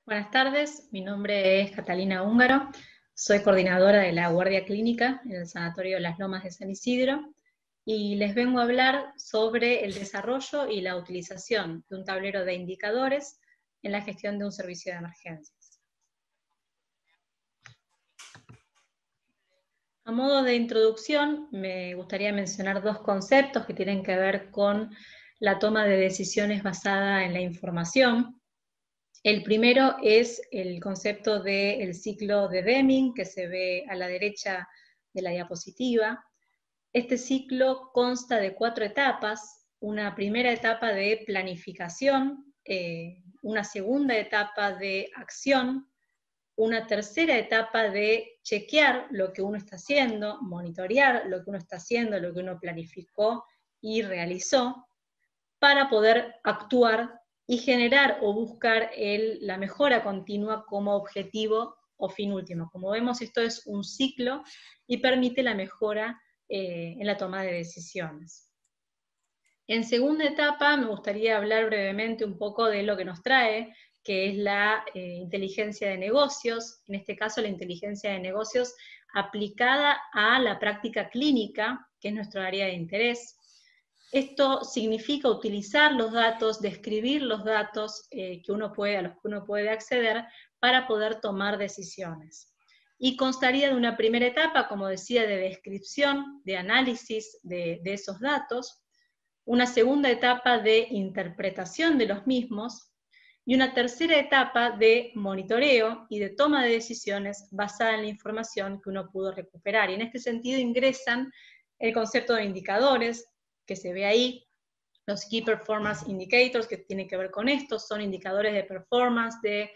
Buenas tardes, mi nombre es Catalina Húngaro, soy coordinadora de la Guardia Clínica en el Sanatorio Las Lomas de San Isidro y les vengo a hablar sobre el desarrollo y la utilización de un tablero de indicadores en la gestión de un servicio de emergencias. A modo de introducción, me gustaría mencionar dos conceptos que tienen que ver con la toma de decisiones basada en la información. El primero es el concepto del ciclo de Deming, que se ve a la derecha de la diapositiva. Este ciclo consta de 4 etapas: una primera etapa de planificación, una segunda etapa de acción, una tercera etapa de chequear lo que uno está haciendo, monitorear lo que uno está haciendo, lo que uno planificó y realizó, para poder actuar y generar o buscar la mejora continua como objetivo o fin último. Como vemos, esto es un ciclo y permite la mejora en la toma de decisiones. En segunda etapa me gustaría hablar brevemente un poco de lo que nos trae, que es la inteligencia de negocios, en este caso la inteligencia de negocios aplicada a la práctica clínica, que es nuestro área de interés. Esto significa utilizar los datos, describir los datos a los que uno puede acceder para poder tomar decisiones. Y constaría de una primera etapa, como decía, de descripción, de análisis de esos datos, una segunda etapa de interpretación de los mismos, y una tercera etapa de monitoreo y de toma de decisiones basada en la información que uno pudo recuperar. Y en este sentido ingresan el concepto de indicadores, que se ve ahí, los Key Performance Indicators, que tienen que ver con esto, son indicadores de performance, de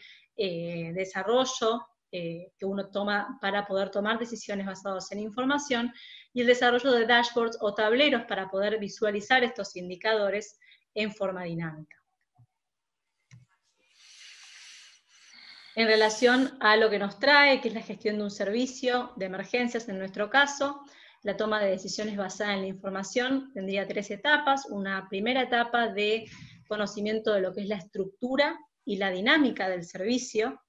desarrollo, que uno toma para poder tomar decisiones basadas en información, y el desarrollo de dashboards o tableros para poder visualizar estos indicadores en forma dinámica. En relación a lo que nos trae, que es la gestión de un servicio de emergencias en nuestro caso, la toma de decisiones basada en la información tendría 3 etapas. Una primera etapa de conocimiento de lo que es la estructura y la dinámica del servicio.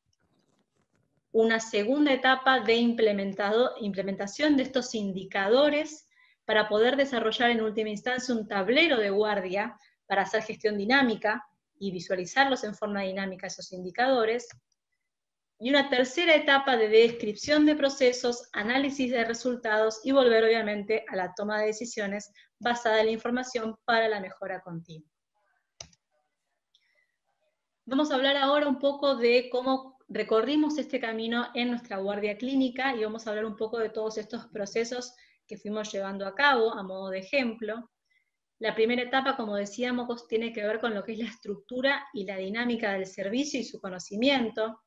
Una segunda etapa de implementación de estos indicadores para poder desarrollar en última instancia un tablero de guardia para hacer gestión dinámica y visualizarlos en forma dinámica esos indicadores. Y una tercera etapa de descripción de procesos, análisis de resultados y volver obviamente a la toma de decisiones basada en la información para la mejora continua. Vamos a hablar ahora un poco de cómo recorrimos este camino en nuestra guardia clínica y vamos a hablar un poco de todos estos procesos que fuimos llevando a cabo a modo de ejemplo. La primera etapa, como decíamos, tiene que ver con lo que es la estructura y la dinámica del servicio y su conocimiento.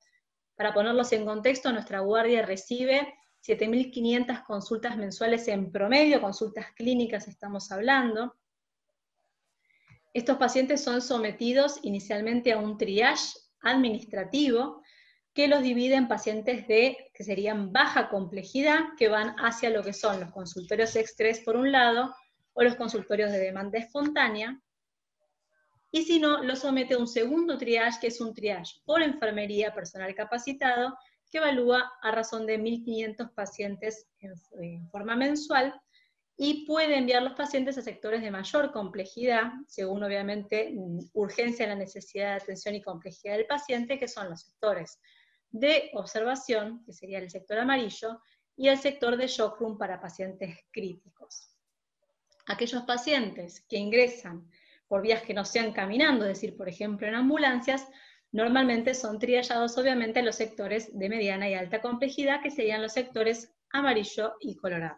Para ponerlos en contexto, nuestra guardia recibe 7.500 consultas mensuales en promedio, consultas clínicas estamos hablando. Estos pacientes son sometidos inicialmente a un triage administrativo que los divide en pacientes que serían baja complejidad, que van hacia lo que son los consultorios estrés por un lado, o los consultorios de demanda espontánea, y si no, lo somete a un segundo triage, que es un triage por enfermería, personal capacitado, que evalúa a razón de 1.500 pacientes en forma mensual, y puede enviar los pacientes a sectores de mayor complejidad, según obviamente urgencia, la necesidad de atención y complejidad del paciente, que son los sectores de observación, que sería el sector amarillo, y el sector de shock room para pacientes críticos. Aquellos pacientes que ingresan por vías que no sean caminando, es decir, por ejemplo en ambulancias, normalmente son triallados obviamente en los sectores de mediana y alta complejidad, que serían los sectores amarillo y colorado.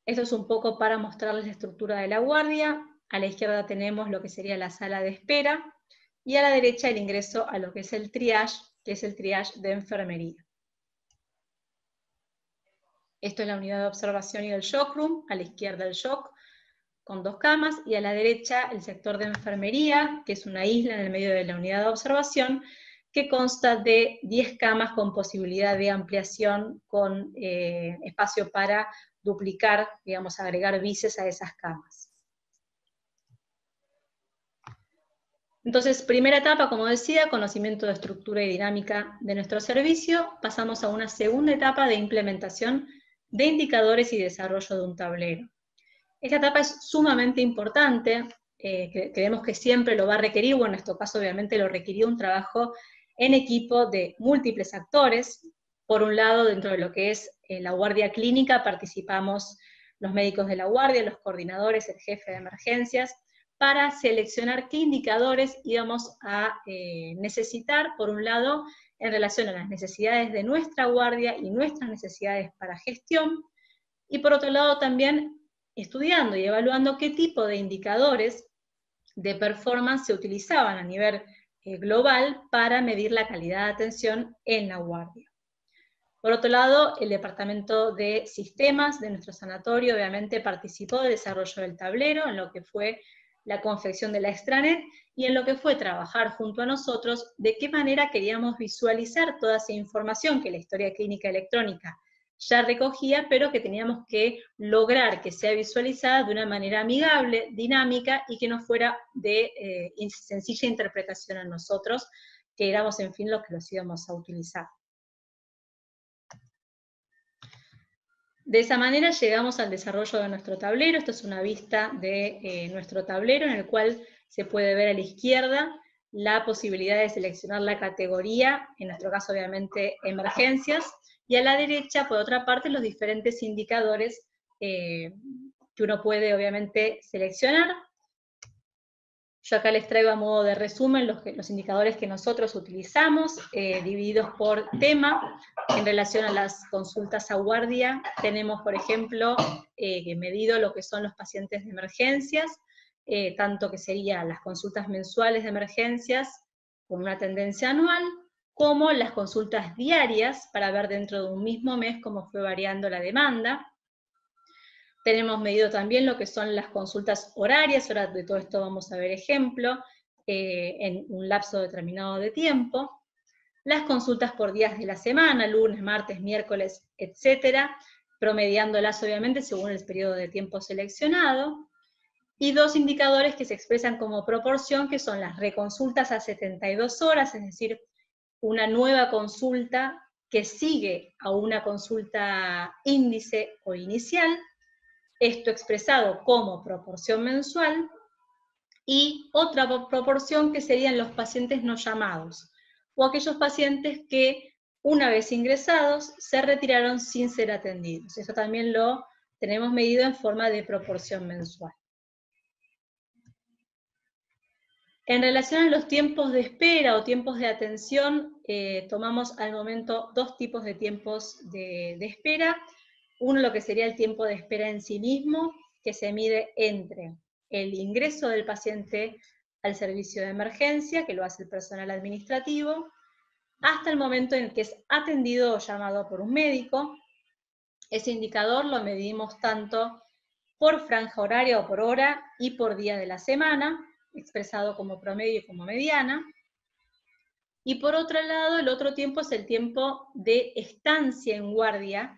Esto es un poco para mostrarles la estructura de la guardia. A la izquierda tenemos lo que sería la sala de espera, y a la derecha el ingreso a lo que es el triage, que es el triage de enfermería. Esto es la unidad de observación y del shock room, a la izquierda el shock, con 2 camas, y a la derecha el sector de enfermería, que es una isla en el medio de la unidad de observación, que consta de 10 camas con posibilidad de ampliación, con espacio para duplicar, digamos, agregar bices a esas camas. Entonces, primera etapa, como decía, conocimiento de estructura y dinámica de nuestro servicio. Pasamos a una segunda etapa de implementación de indicadores y desarrollo de un tablero. Esta etapa es sumamente importante, creemos que siempre lo va a requerir, bueno, en este caso obviamente lo requirió un trabajo en equipo de múltiples actores. Por un lado, dentro de lo que es la guardia clínica, participamos los médicos de la guardia, los coordinadores, el jefe de emergencias, para seleccionar qué indicadores íbamos a necesitar, por un lado, en relación a las necesidades de nuestra guardia y nuestras necesidades para gestión, y por otro lado también estudiando y evaluando qué tipo de indicadores de performance se utilizaban a nivel global para medir la calidad de atención en la guardia. Por otro lado, el departamento de sistemas de nuestro sanatorio obviamente participó del desarrollo del tablero, en lo que fue la confección de la extranet y en lo que fue trabajar junto a nosotros de qué manera queríamos visualizar toda esa información que la historia clínica electrónica ya recogía, pero que teníamos que lograr que sea visualizada de una manera amigable, dinámica y que no fuera de sencilla interpretación a nosotros, que éramos en fin los que los íbamos a utilizar. De esa manera llegamos al desarrollo de nuestro tablero. Esto es una vista de nuestro tablero en el cual se puede ver a la izquierda la posibilidad de seleccionar la categoría, en nuestro caso obviamente emergencias, y a la derecha, por otra parte, los diferentes indicadores que uno puede obviamente seleccionar. Yo acá les traigo a modo de resumen los indicadores que nosotros utilizamos, divididos por tema. En relación a las consultas a guardia, tenemos, por ejemplo, medido lo que son los pacientes de emergencias, tanto que serían las consultas mensuales de emergencias, con una tendencia anual, como las consultas diarias, para ver dentro de un mismo mes cómo fue variando la demanda. Tenemos medido también lo que son las consultas horarias, ahora de todo esto vamos a ver ejemplo, en un lapso determinado de tiempo. Las consultas por días de la semana, lunes, martes, miércoles, etcétera, promediándolas obviamente según el periodo de tiempo seleccionado. Y dos indicadores que se expresan como proporción, que son las reconsultas a 72 horas, es decir, una nueva consulta que sigue a una consulta índice o inicial, esto expresado como proporción mensual, y otra proporción que serían los pacientes no llamados, o aquellos pacientes que una vez ingresados se retiraron sin ser atendidos. Eso también lo tenemos medido en forma de proporción mensual. En relación a los tiempos de espera o tiempos de atención, tomamos al momento dos tipos de tiempos de espera. Uno, lo que sería el tiempo de espera en sí mismo, que se mide entre el ingreso del paciente al servicio de emergencia, que lo hace el personal administrativo, hasta el momento en el que es atendido o llamado por un médico. Ese indicador lo medimos tanto por franja horaria o por hora y por día de la semana, expresado como promedio y como mediana. Y por otro lado, el otro tiempo es el tiempo de estancia en guardia,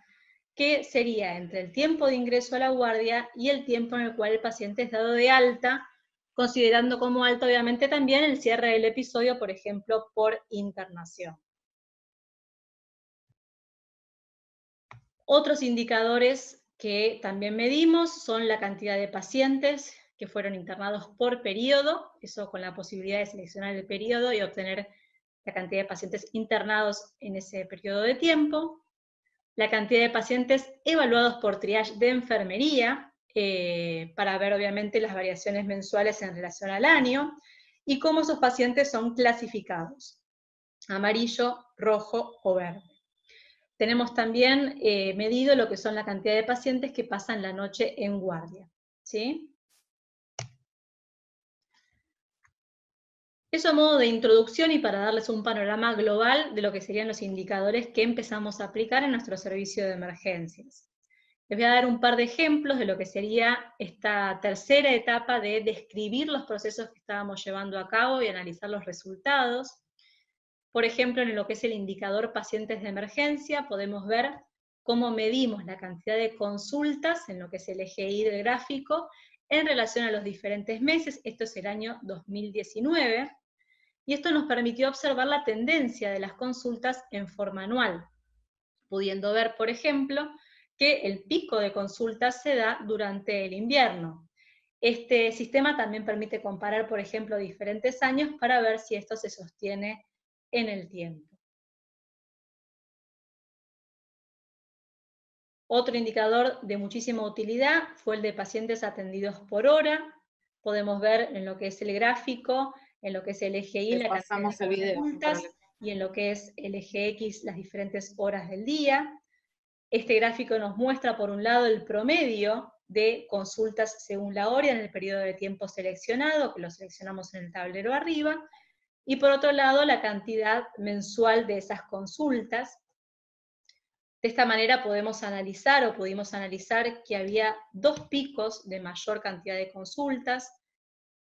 que sería entre el tiempo de ingreso a la guardia y el tiempo en el cual el paciente es dado de alta, considerando como alta obviamente también el cierre del episodio, por ejemplo, por internación. Otros indicadores que también medimos son la cantidad de pacientes que fueron internados por periodo, eso con la posibilidad de seleccionar el periodo y obtener la cantidad de pacientes internados en ese periodo de tiempo, la cantidad de pacientes evaluados por triage de enfermería, para ver obviamente las variaciones mensuales en relación al año, y cómo esos pacientes son clasificados, amarillo, rojo o verde. Tenemos también medido lo que son la cantidad de pacientes que pasan la noche en guardia, ¿sí? Eso a modo de introducción y para darles un panorama global de lo que serían los indicadores que empezamos a aplicar en nuestro servicio de emergencias. Les voy a dar un par de ejemplos de lo que sería esta tercera etapa de describir los procesos que estábamos llevando a cabo y analizar los resultados. Por ejemplo, en lo que es el indicador pacientes de emergencia, podemos ver cómo medimos la cantidad de consultas en lo que es el eje Y del gráfico en relación a los diferentes meses. Esto es el año 2019, y esto nos permitió observar la tendencia de las consultas en forma anual, pudiendo ver, por ejemplo, que el pico de consultas se da durante el invierno. Este sistema también permite comparar, por ejemplo, diferentes años para ver si esto se sostiene en el tiempo. Otro indicador de muchísima utilidad fue el de pacientes atendidos por hora. Podemos ver en lo que es el gráfico, en lo que es el eje Y, la cantidad de consultas, y en lo que es el eje X, las diferentes horas del día. Este gráfico nos muestra, por un lado, el promedio de consultas según la hora en el periodo de tiempo seleccionado, que lo seleccionamos en el tablero arriba, y por otro lado, la cantidad mensual de esas consultas. De esta manera pudimos analizar que había dos picos de mayor cantidad de consultas,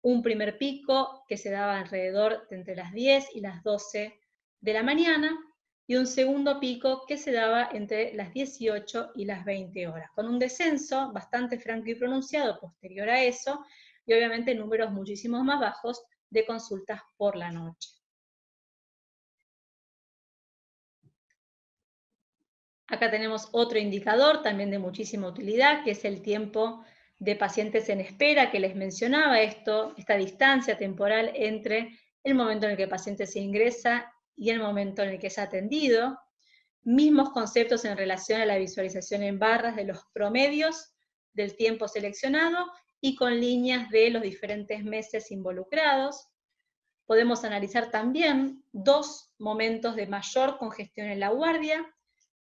un primer pico que se daba alrededor de entre las 10 y las 12 de la mañana, y un segundo pico que se daba entre las 18 y las 20 horas, con un descenso bastante franco y pronunciado posterior a eso, y obviamente números muchísimo más bajos de consultas por la noche. Acá tenemos otro indicador también de muchísima utilidad, que es el tiempo de pacientes en espera, que les mencionaba, esta distancia temporal entre el momento en el que el paciente se ingresa y el momento en el que es atendido. Mismos conceptos en relación a la visualización en barras de los promedios del tiempo seleccionado y con líneas de los diferentes meses involucrados. Podemos analizar también dos momentos de mayor congestión en la guardia,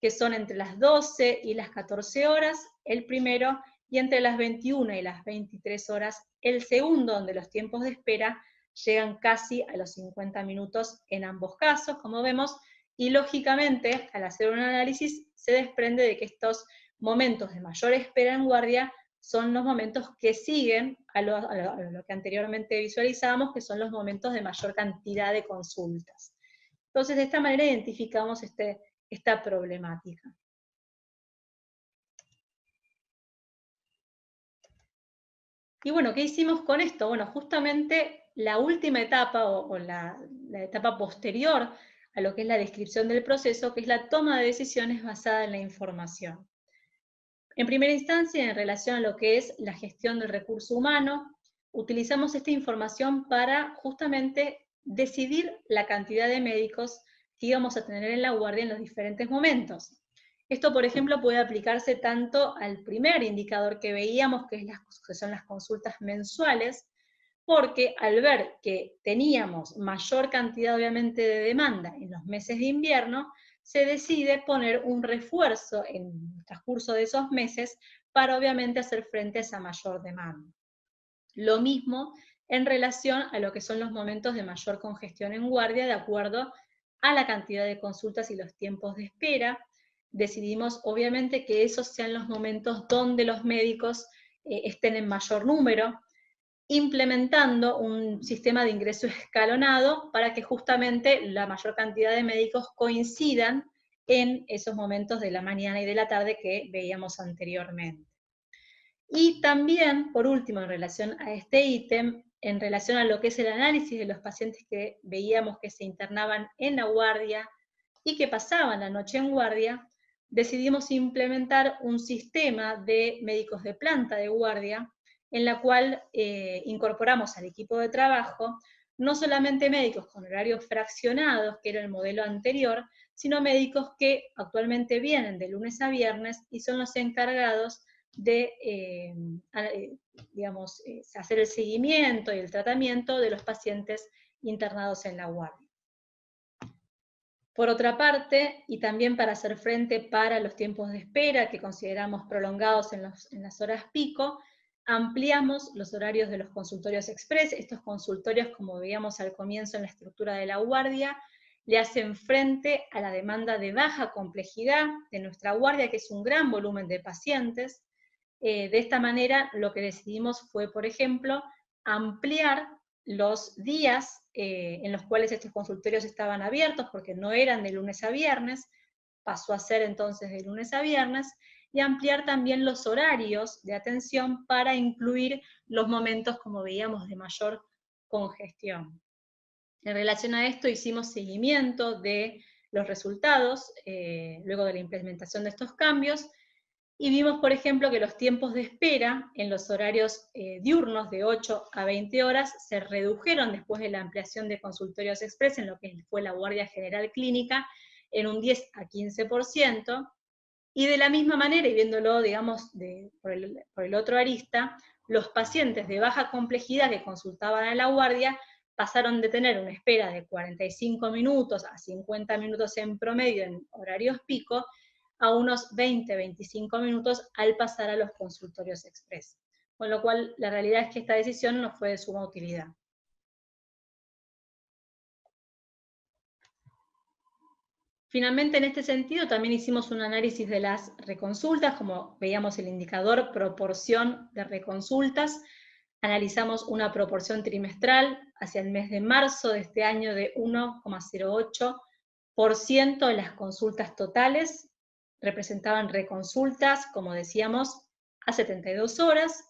que son entre las 12 y las 14 horas, el primero, y entre las 21 y las 23 horas, el segundo, donde los tiempos de espera llegan casi a los 50 minutos en ambos casos, como vemos, y lógicamente, al hacer un análisis, se desprende de que estos momentos de mayor espera en guardia son los momentos que siguen a lo que anteriormente visualizábamos, que son los momentos de mayor cantidad de consultas. Entonces, de esta manera identificamos esta problemática. Y bueno, ¿qué hicimos con esto? Bueno, justamente la última etapa, o la etapa posterior a lo que es la descripción del proceso, que es la toma de decisiones basada en la información. En primera instancia, en relación a lo que es la gestión del recurso humano, utilizamos esta información para justamente decidir la cantidad de médicos que íbamos a tener en la guardia en los diferentes momentos. Esto, por ejemplo, puede aplicarse tanto al primer indicador que veíamos, que son las consultas mensuales, porque al ver que teníamos mayor cantidad, obviamente, de demanda en los meses de invierno, se decide poner un refuerzo en el transcurso de esos meses para obviamente hacer frente a esa mayor demanda. Lo mismo en relación a lo que son los momentos de mayor congestión en guardia, de acuerdo a la cantidad de consultas y los tiempos de espera. Decidimos obviamente que esos sean los momentos donde los médicos estén en mayor número, implementando un sistema de ingreso escalonado para que justamente la mayor cantidad de médicos coincidan en esos momentos de la mañana y de la tarde que veíamos anteriormente. Y también, por último, en relación a este ítem, en relación a lo que es el análisis de los pacientes que veíamos que se internaban en la guardia y que pasaban la noche en guardia, decidimos implementar un sistema de médicos de planta de guardia, en la cual incorporamos al equipo de trabajo no solamente médicos con horarios fraccionados, que era el modelo anterior, sino médicos que actualmente vienen de lunes a viernes y son los encargados de hacer el seguimiento y el tratamiento de los pacientes internados en la guardia. Por otra parte, y también para hacer frente para los tiempos de espera que consideramos prolongados en las horas pico, ampliamos los horarios de los consultorios express. Estos consultorios, como veíamos al comienzo en la estructura de la guardia, le hacen frente a la demanda de baja complejidad de nuestra guardia, que es un gran volumen de pacientes. De esta manera, lo que decidimos fue, por ejemplo, ampliar los días en los cuales estos consultorios estaban abiertos, porque no eran de lunes a viernes, pasó a ser entonces de lunes a viernes, y ampliar también los horarios de atención para incluir los momentos, como veíamos, de mayor congestión. En relación a esto hicimos seguimiento de los resultados luego de la implementación de estos cambios, y vimos, por ejemplo, que los tiempos de espera en los horarios diurnos de 8 a 20 horas se redujeron después de la ampliación de consultorios express en lo que fue la Guardia General Clínica en un 10 a 15%, y de la misma manera, y viéndolo, digamos, por el otro arista, los pacientes de baja complejidad que consultaban a la guardia pasaron de tener una espera de 45 minutos a 50 minutos en promedio en horarios pico, a unos 20-25 minutos al pasar a los consultorios express. Con lo cual, la realidad es que esta decisión no fue de suma utilidad. Finalmente, en este sentido, también hicimos un análisis de las reconsultas, como veíamos el indicador proporción de reconsultas. Analizamos una proporción trimestral hacia el mes de marzo de este año de 1,08% de las consultas totales representaban reconsultas, como decíamos, a 72 horas,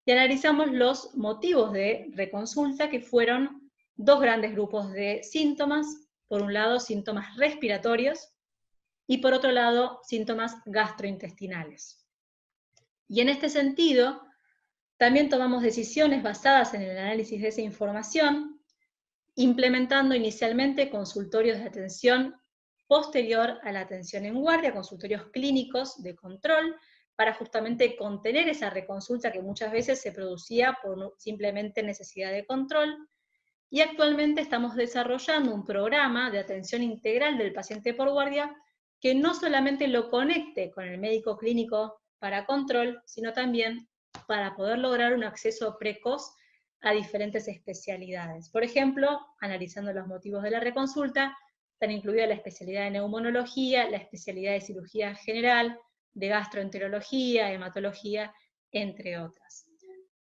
y analizamos los motivos de reconsulta, que fueron dos grandes grupos de síntomas. Por un lado, síntomas respiratorios, y por otro lado, síntomas gastrointestinales. Y en este sentido, también tomamos decisiones basadas en el análisis de esa información, implementando inicialmente consultorios de atención posterior a la atención en guardia, consultorios clínicos de control, para justamente contener esa reconsulta que muchas veces se producía por simplemente necesidad de control. Y actualmente estamos desarrollando un programa de atención integral del paciente por guardia que no solamente lo conecte con el médico clínico para control, sino también para poder lograr un acceso precoz a diferentes especialidades. Por ejemplo, analizando los motivos de la reconsulta, están incluidas la especialidad de neumonología, la especialidad de cirugía general, de gastroenterología, hematología, entre otras.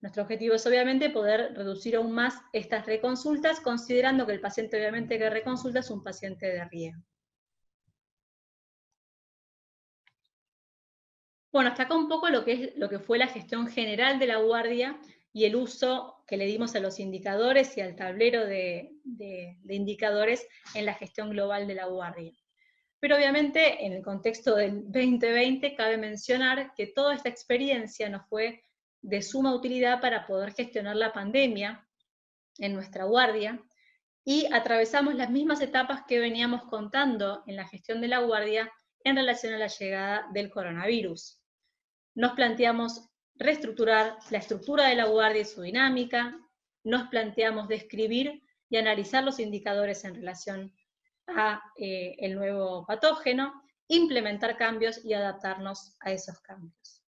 Nuestro objetivo es obviamente poder reducir aún más estas reconsultas, considerando que el paciente obviamente que reconsulta es un paciente de riesgo. Bueno, hasta acá un poco lo que fue la gestión general de la guardia y el uso que le dimos a los indicadores y al tablero de indicadores en la gestión global de la guardia. Pero obviamente en el contexto del 2020 cabe mencionar que toda esta experiencia nos fue de suma utilidad para poder gestionar la pandemia en nuestra guardia, y atravesamos las mismas etapas que veníamos contando en la gestión de la guardia en relación a la llegada del coronavirus. Nos planteamos reestructurar la estructura de la guardia y su dinámica, nos planteamos describir y analizar los indicadores en relación a el nuevo patógeno, implementar cambios y adaptarnos a esos cambios.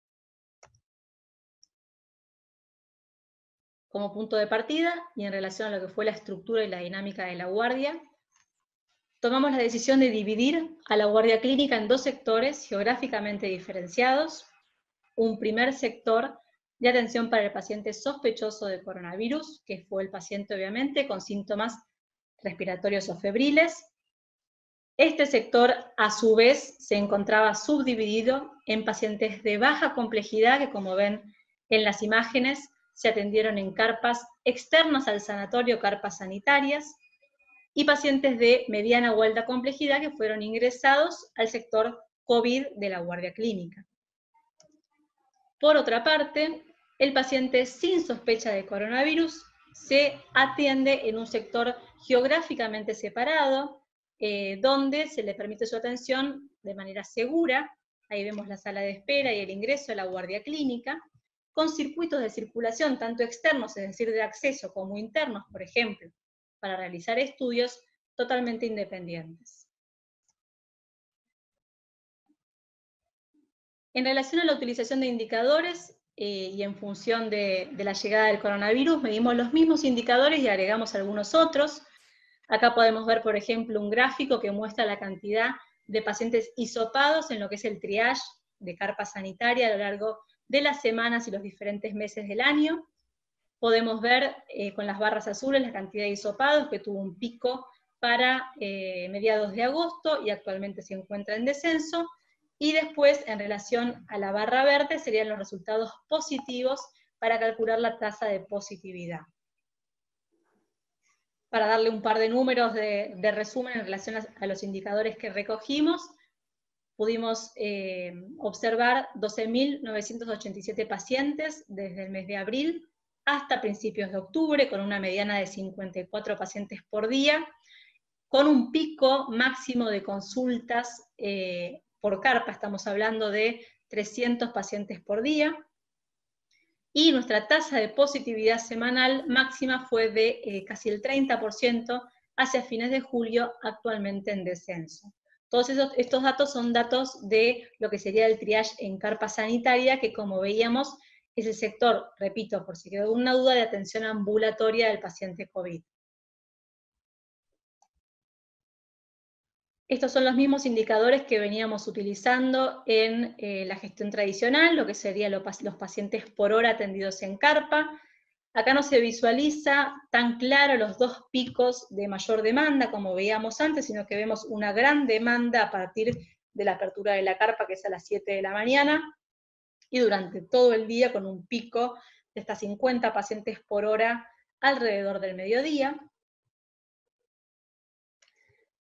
Como punto de partida, y en relación a lo que fue la estructura y la dinámica de la guardia, tomamos la decisión de dividir a la guardia clínica en dos sectores geográficamente diferenciados. Un primer sector de atención para el paciente sospechoso de coronavirus, que fue el paciente obviamente con síntomas respiratorios o febriles. Este sector, a su vez, se encontraba subdividido en pacientes de baja complejidad, que como ven en las imágenes, se atendieron en carpas externas al sanatorio, carpas sanitarias, y pacientes de mediana o alta complejidad que fueron ingresados al sector COVID de la guardia clínica. Por otra parte, el paciente sin sospecha de coronavirus se atiende en un sector geográficamente separado, donde se le permite su atención de manera segura. Ahí vemos la sala de espera y el ingreso a la guardia clínica, con circuitos de circulación tanto externos, es decir, de acceso, como internos, por ejemplo, para realizar estudios totalmente independientes. En relación a la utilización de indicadores y en función de la llegada del coronavirus, medimos los mismos indicadores y agregamos algunos otros. Acá podemos ver, por ejemplo, un gráfico que muestra la cantidad de pacientes hisopados en lo que es el triage de carpa sanitaria a lo largo de las semanas y los diferentes meses del año. Podemos ver con las barras azules la cantidad de hisopados, que tuvo un pico para mediados de agosto y actualmente se encuentra en descenso, Y después, en relación a la barra verde, serían los resultados positivos para calcular la tasa de positividad. Para darle un par de números de resumen en relación a los indicadores que recogimos, pudimos observar 12.987 pacientes desde el mes de abril hasta principios de octubre, con una mediana de 54 pacientes por día, con un pico máximo de consultas por carpa, estamos hablando de 300 pacientes por día, y nuestra tasa de positividad semanal máxima fue de casi el 30% hacia fines de julio, actualmente en descenso. Todos estos datos son datos de lo que sería el triage en carpa sanitaria, que como veíamos es el sector, repito, por si quedó alguna duda, de atención ambulatoria del paciente COVID. Estos son los mismos indicadores que veníamos utilizando en la gestión tradicional, lo que serían los pacientes por hora atendidos en carpa. Acá no se visualiza tan claro los dos picos de mayor demanda, como veíamos antes, sino que vemos una gran demanda a partir de la apertura de la carpa, que es a las 7 de la mañana, y durante todo el día con un pico de hasta 50 pacientes por hora alrededor del mediodía.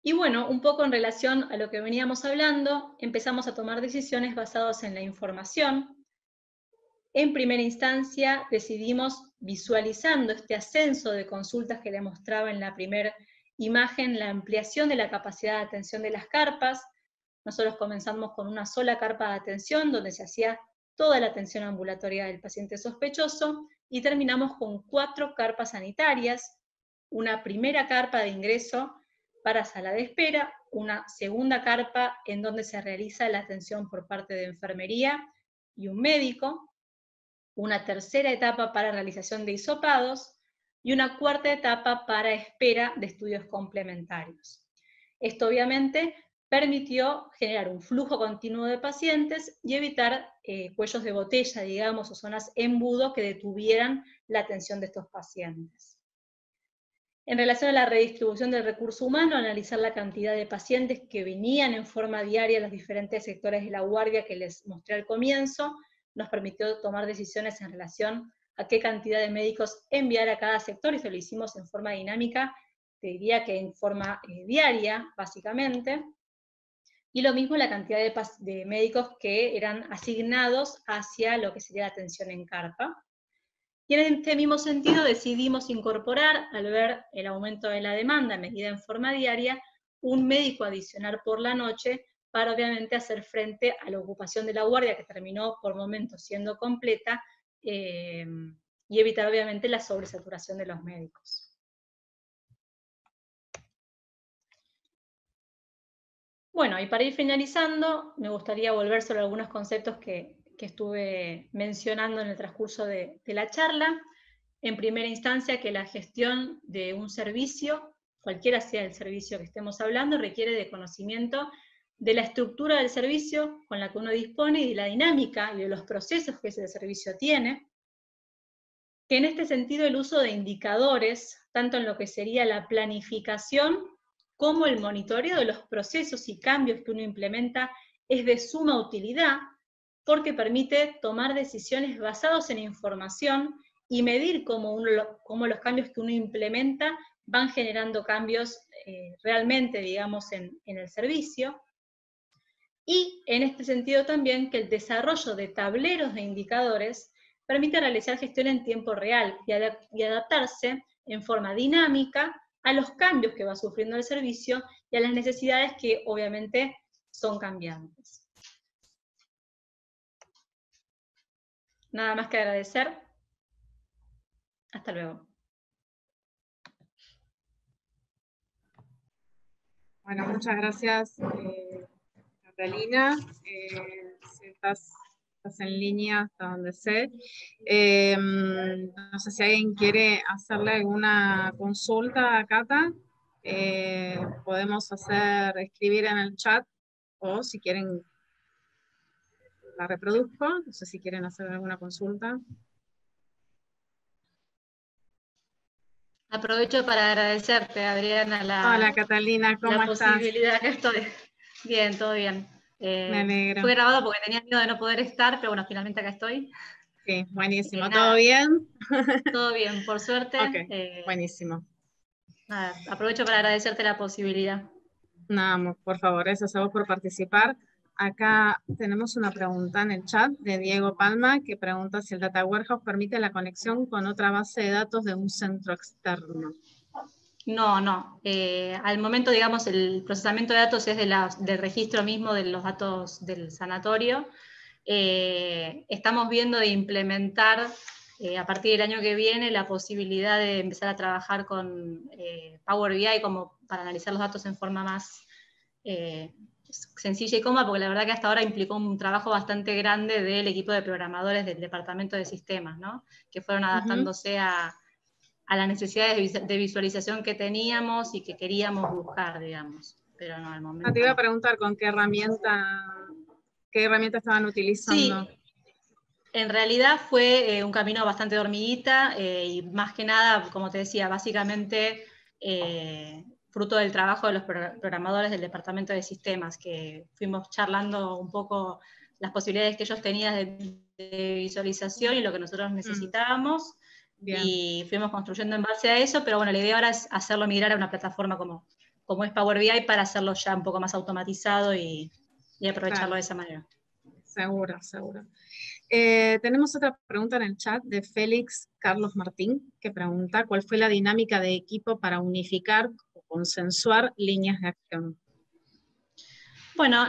Y bueno, un poco en relación a lo que veníamos hablando, empezamos a tomar decisiones basadas en la información. En primera instancia decidimos, visualizando este ascenso de consultas que le mostraba en la primera imagen, la ampliación de la capacidad de atención de las carpas. Nosotros comenzamos con una sola carpa de atención, donde se hacía toda la atención ambulatoria del paciente sospechoso, y terminamos con 4 carpas sanitarias, una primera carpa de ingreso para sala de espera, una segunda carpa en donde se realiza la atención por parte de enfermería y un médico, una tercera etapa para realización de hisopados y una cuarta etapa para espera de estudios complementarios. Esto obviamente permitió generar un flujo continuo de pacientes y evitar cuellos de botella, digamos, o zonas embudo que detuvieran la atención de estos pacientes. En relación a la redistribución del recurso humano, analizar la cantidad de pacientes que venían en forma diaria a los diferentes sectores de la guardia que les mostré al comienzo, nos permitió tomar decisiones en relación a qué cantidad de médicos enviar a cada sector, y eso lo hicimos en forma dinámica, te diría que en forma diaria, básicamente, y lo mismo la cantidad de médicos que eran asignados hacia lo que sería la atención en carpa. Y en este mismo sentido decidimos incorporar, al ver el aumento de la demanda medida en forma diaria, un médico adicional por la noche para obviamente hacer frente a la ocupación de la guardia, que terminó por momentos siendo completa, y evitar obviamente la sobresaturación de los médicos. Bueno, y para ir finalizando, me gustaría volver sobre algunos conceptos que estuve mencionando en el transcurso de la charla. En primera instancia, que la gestión de un servicio, cualquiera sea el servicio que estemos hablando, requiere de conocimiento de la estructura del servicio con la que uno dispone y de la dinámica y de los procesos que ese servicio tiene. Que en este sentido el uso de indicadores, tanto en lo que sería la planificación como el monitoreo de los procesos y cambios que uno implementa, es de suma utilidad, porque permite tomar decisiones basadas en información y medir cómo los cambios que uno implementa van generando cambios realmente, digamos, en el servicio. Y en este sentido también que el desarrollo de tableros de indicadores permite realizar gestión en tiempo real y adaptarse en forma dinámica a los cambios que va sufriendo el servicio y a las necesidades que obviamente son cambiantes. Nada más que agradecer. Hasta luego. Bueno, muchas gracias, Catalina. Si estás en línea hasta donde sé. No sé si alguien quiere hacerle alguna consulta a Cata. Podemos escribir en el chat, o si quieren la reproduzco. No sé si quieren hacer alguna consulta. Aprovecho para agradecerte, Adriana, Hola, Catalina, ¿cómo estás? posibilidad que estoy. Bien, todo bien. Me alegro. Fue grabado porque tenía miedo de no poder estar, pero bueno, finalmente acá estoy. Sí, buenísimo. ¿Todo bien? Todo bien, por suerte. Ok, buenísimo. Nada, aprovecho para agradecerte la posibilidad. Nada, por favor, gracias a vos por participar. Acá tenemos una pregunta en el chat de Diego Palma que pregunta si el Data Warehouse permite la conexión con otra base de datos de un centro externo. No, no. Al momento, digamos, el procesamiento de datos es del registro mismo de los datos del sanatorio. Estamos viendo de implementar a partir del año que viene la posibilidad de empezar a trabajar con Power BI como para analizar los datos en forma más sencilla y cómoda, porque la verdad que hasta ahora implicó un trabajo bastante grande del equipo de programadores del departamento de sistemas, ¿no? Que fueron adaptándose a las necesidades de visualización que teníamos y que queríamos buscar, digamos. Pero no, al momento Te iba a no. preguntar con qué herramienta estaban utilizando. Sí, en realidad fue un camino bastante de hormiguita y más que nada, como te decía, básicamente fruto del trabajo de los programadores del departamento de sistemas, que fuimos charlando un poco las posibilidades que ellos tenían de visualización y lo que nosotros necesitábamos. Bien. Y fuimos construyendo en base a eso, pero bueno, la idea ahora es hacerlo migrar a una plataforma como es Power BI para hacerlo ya un poco más automatizado y aprovecharlo de esa manera. Seguro, seguro. Tenemos otra pregunta en el chat de Félix Carlos Martín, que pregunta ¿cuál fue la dinámica de equipo para unificar o consensuar líneas de acción? Bueno,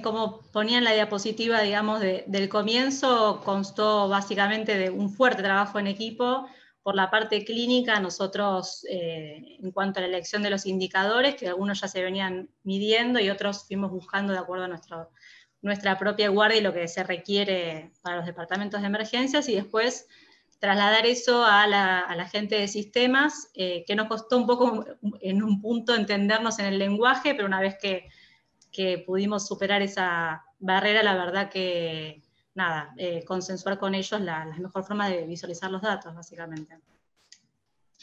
como ponía en la diapositiva, digamos, del comienzo, constó básicamente de un fuerte trabajo en equipo. Por la parte clínica, nosotros, en cuanto a la elección de los indicadores, que algunos ya se venían midiendo y otros fuimos buscando de acuerdo a nuestra propia guardia y lo que se requiere para los departamentos de emergencias, y después trasladar eso a la gente de sistemas, que nos costó un poco en un punto entendernos en el lenguaje, pero una vez que pudimos superar esa barrera, la verdad que, nada, consensuar con ellos la mejor forma de visualizar los datos, básicamente.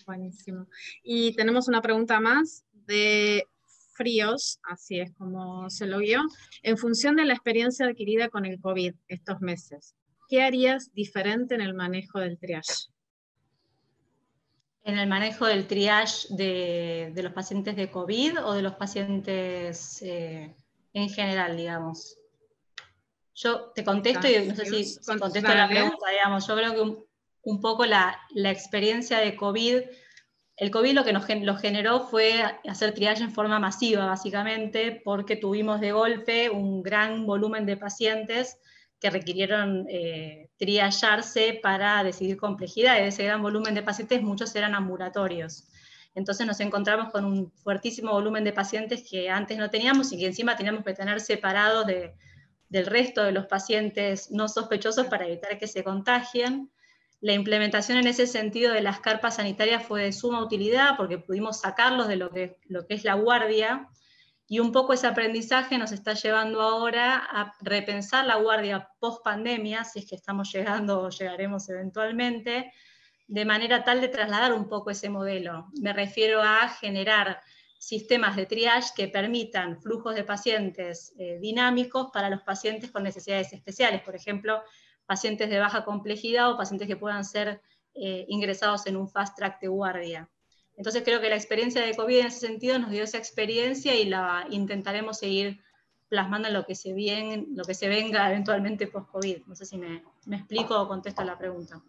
Buenísimo. Y tenemos una pregunta más de Fríos, así es como se lo vio. En función de la experiencia adquirida con el COVID estos meses, ¿qué harías diferente en el manejo del triage? ¿En el manejo del triage de los pacientes de COVID o de los pacientes en general, digamos? Yo te contesto y no sé si contesto la pregunta, digamos. Yo creo que un poco la experiencia de COVID, el COVID lo que lo generó fue hacer triage en forma masiva, básicamente, porque tuvimos de golpe un gran volumen de pacientes que requirieron triallarse para decidir complejidad. De ese gran volumen de pacientes, muchos eran ambulatorios. Entonces nos encontramos con un fuertísimo volumen de pacientes que antes no teníamos y que encima teníamos que tener separados del resto de los pacientes no sospechosos para evitar que se contagien. La implementación en ese sentido de las carpas sanitarias fue de suma utilidad porque pudimos sacarlos de lo que es la guardia, y un poco ese aprendizaje nos está llevando ahora a repensar la guardia post pandemia, si es que estamos llegando o llegaremos eventualmente, de manera tal de trasladar un poco ese modelo. Me refiero a generar sistemas de triage que permitan flujos de pacientes dinámicos para los pacientes con necesidades especiales, por ejemplo, pacientes de baja complejidad o pacientes que puedan ser ingresados en un fast track de guardia. Entonces creo que la experiencia de COVID en ese sentido nos dio esa experiencia y la intentaremos seguir plasmando en lo que se venga eventualmente post-COVID. No sé si me explico o contesto la pregunta.